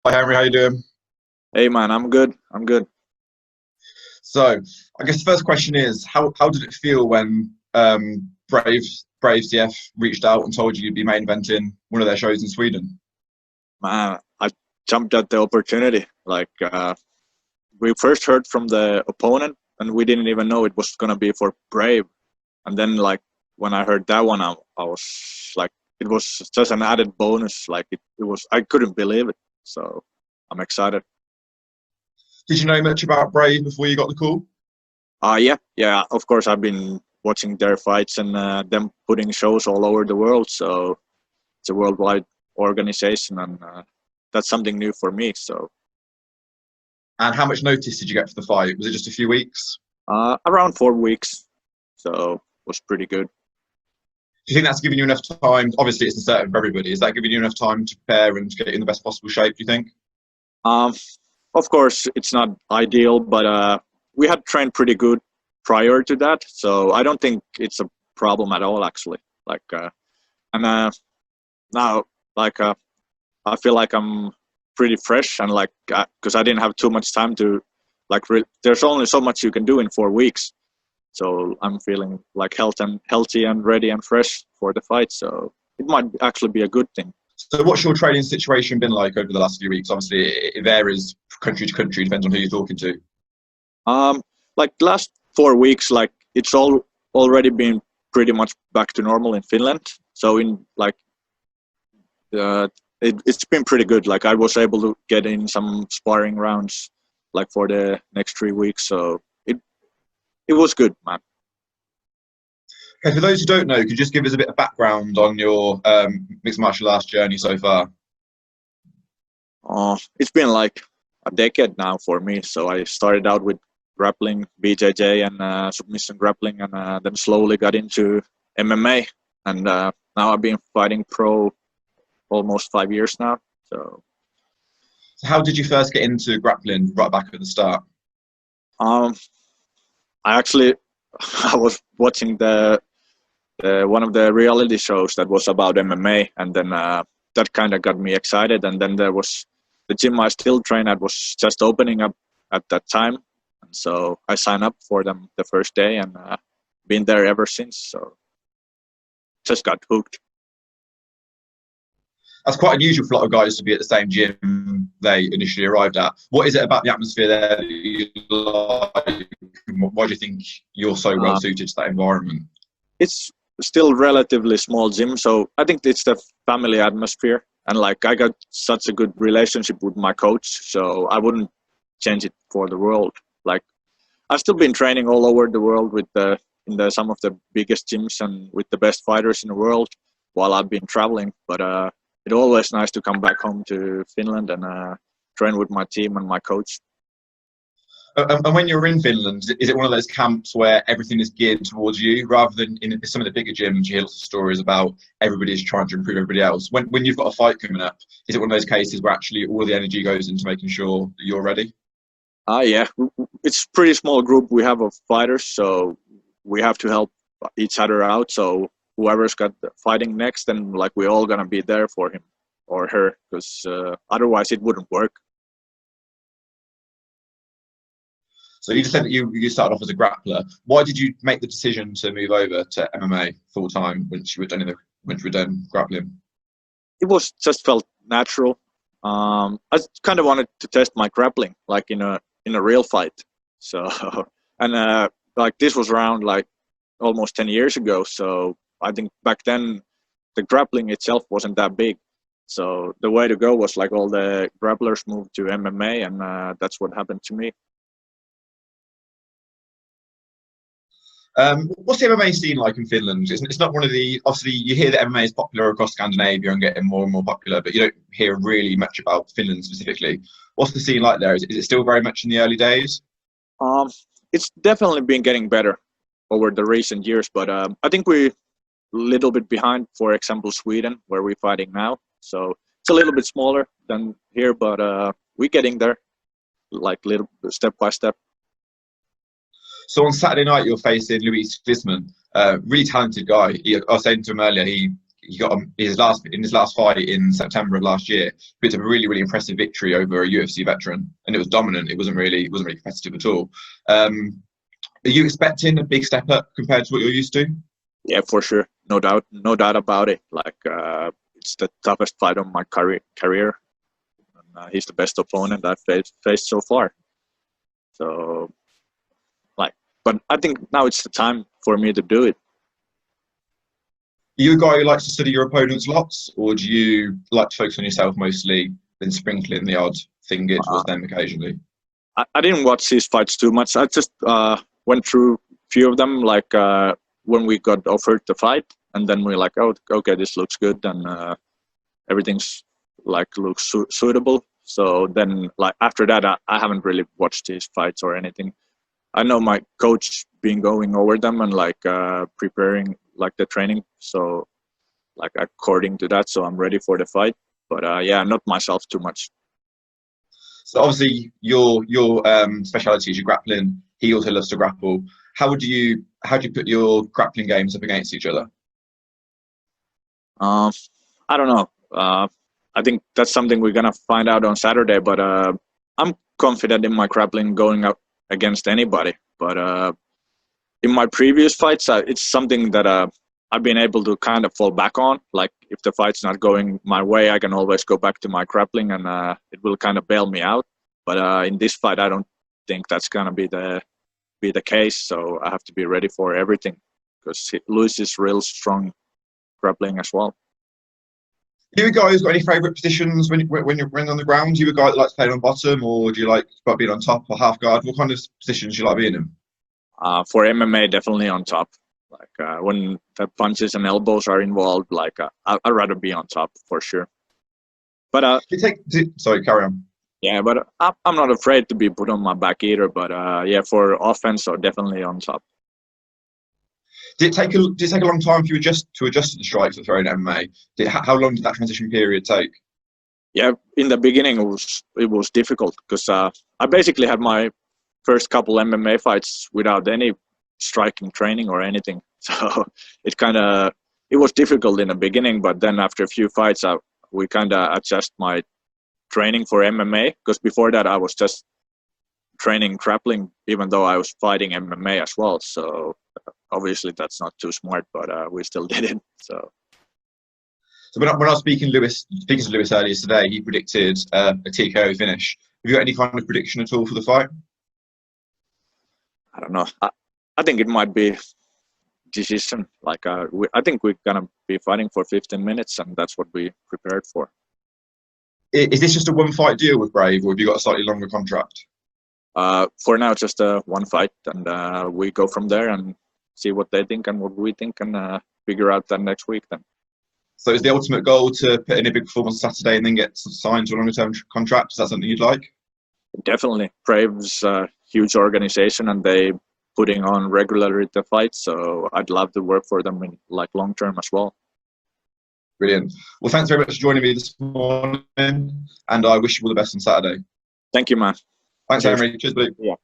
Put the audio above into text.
Hi Henry, how you doing? Hey man, I'm good. I'm good. So, I guess the first question is, how did it feel when Brave CF reached out and told you you'd be main eventing one of their shows in Sweden? Man, I jumped at the opportunity. We first heard from the opponent and we didn't even know it was gonna be for Brave. And then when I heard that one, I was like, it was just an added bonus. It was, I couldn't believe it. So I'm excited. Did you know much about Brave before you got the call? Yeah. Of course, I've been watching their fights and them putting shows all over the world. So it's a worldwide organization, and that's something new for me. So And how much notice did you get for the fight? Was it just a few weeks? around 4 weeks, so was pretty good. Do you think that's giving you enough time? Obviously, it's uncertain for everybody. Is that giving you enough time to prepare and to get in the best possible shape, do you think? Um, of course, it's not ideal, but we had trained pretty good prior to that, so I don't think it's a problem at all. Actually, like and now, like I feel like I'm pretty fresh, and because I didn't have too much time to there's only so much you can do in 4 weeks. So I'm feeling like healthy and ready and fresh for the fight. So it might actually be a good thing. So, what's your training situation been like over the last few weeks? Obviously, it varies country to country, depends on who you're talking to. Um, like last 4 weeks, it's all already been pretty much back to normal in Finland. So uh, it's been pretty good. Like I was able to get in some sparring rounds for the next 3 weeks. So it was good, man. Okay, for those who don't know, could you just give us a bit of background on your mixed martial arts journey so far? It's been like a decade now for me. So I started out with grappling, BJJ, and submission grappling, and then slowly got into MMA. And now I've been fighting pro almost 5 years now. So So, how did you first get into grappling right back at the start? um, I actually I was watching the one of the reality shows that was about MMA, and then that kind of got me excited. And then there was the gym I still train at was just opening up at that time, and so I signed up for them the first day and been there ever since. So just got hooked. That's quite unusual for a lot of guys to be at the same gym they initially arrived at. What is it about the atmosphere there that you like? Why do you think you're so well Uh, suited to that environment? it's still relatively small gym, so I think it's the family atmosphere, and I got such a good relationship with my coach, so I wouldn't change it for the world. Like I've still been training all over the world with some of the biggest gyms and with the best fighters in the world while I've been traveling. But it's always nice to come back home to Finland and train with my team and my coach. And when you're in Finland, is it one of those camps where everything is geared towards you rather than in some of the bigger gyms? You hear lots of stories about everybody's trying to improve everybody else. When you've got a fight coming up, is it one of those cases where actually all the energy goes into making sure that you're ready? Yeah, it's pretty small group we have of fighters, so we have to help each other out. So whoever's got the fighting next, then we're all gonna be there for him or her, because otherwise it wouldn't work. So you just said that you started off as a grappler. Why did you make the decision to move over to MMA full time once you were done grappling? It was just felt natural. I kind of wanted to test my grappling, in a real fight. So, and this was around almost 10 years ago. So I think back then the grappling itself wasn't that big. So the way to go was all the grapplers moved to MMA, and that's what happened to me. What's the MMA scene like in Finland? It's not one of the, obviously you hear that MMA is popular across Scandinavia and getting more and more popular, but you don't hear really much about Finland specifically. What's the scene like there? Is it still very much in the early days? Um, it's definitely been getting better over the recent years, but I think we're a little bit behind, for example, Sweden, where we're fighting now. So it's a little bit smaller than here, but we're getting there, little step by step. So on Saturday night, you're facing Louis Glismann, really talented guy. I was saying to him earlier, he got his last fight in September of last year. It's a really, really impressive victory over a UFC veteran, and it was dominant. It wasn't really competitive at all. Are you expecting a big step up compared to what you're used to? Yeah, for sure, no doubt about it. Like it's the toughest fight of my career. And, he's the best opponent I've faced so far. So, but I think now it's the time for me to do it. Are you a guy who likes to study your opponents lots, or do you like to focus on yourself mostly, then sprinkling the odd thing towards them occasionally? I didn't watch these fights too much. I just went through a few of them, like when we got offered the fight, and then we're like, oh, okay, this looks good, and everything's looks suitable. So then, after that, I haven't really watched these fights or anything. I know my coach been going over them and preparing the training, so according to that, so I'm ready for the fight. But yeah, not myself too much. So obviously your speciality is your grappling. He also loves to grapple. How do you put your grappling games up against each other? I don't know. I think that's something we're gonna find out on Saturday. But I'm confident in my grappling going up against anybody. But in my previous fights, it's something that I've been able to kind of fall back on. Like if the fight's not going my way, I can always go back to my grappling, and it will kind of bail me out. But in this fight, I don't think that's gonna be the case. So I have to be ready for everything, because Louis is real strong grappling as well. You guys got any favourite positions when you're running on the ground? You a guy that likes playing on bottom, or do you like being on top or half guard? What kind of positions do you like being in? For MMA, definitely on top. When the punches and elbows are involved, I'd rather be on top for sure. But sorry, carry on. Yeah, but I'm not afraid to be put on my back either. But yeah, for offense, so definitely on top. Did it take a long time for you to adjust to the strikes that throw in MMA? How long did that transition period take? Yeah, in the beginning it was difficult, because I basically had my first couple MMA fights without any striking training or anything. So it was difficult in the beginning, but then after a few fights, we kind of adjust my training for MMA, because before that I was just training grappling, even though I was fighting MMA as well. So obviously that's not too smart, but we still did it. So when I was speaking to Louis earlier today, he predicted a TKO finish. Have you got any kind of prediction at all for the fight? I don't know. I think it might be decision. I think we're gonna be fighting for 15 minutes, and that's what we prepared for. Is this just a one-fight deal with Brave, or have you got a slightly longer contract? For now, just one fight, and we go from there and see what they think and what we think, and figure out that next week then. So is the ultimate goal to put in a big performance Saturday and then get signed to a longer-term contract? Is that something you'd like? Definitely. Brave's a huge organization, and they putting on regularly the fights, so I'd love to work for them in long-term as well. Brilliant. Well, thanks very much for joining me this morning, and I wish you all the best on Saturday. Thank you, man. Thanks, Henri. Cheers, buddy. Yeah.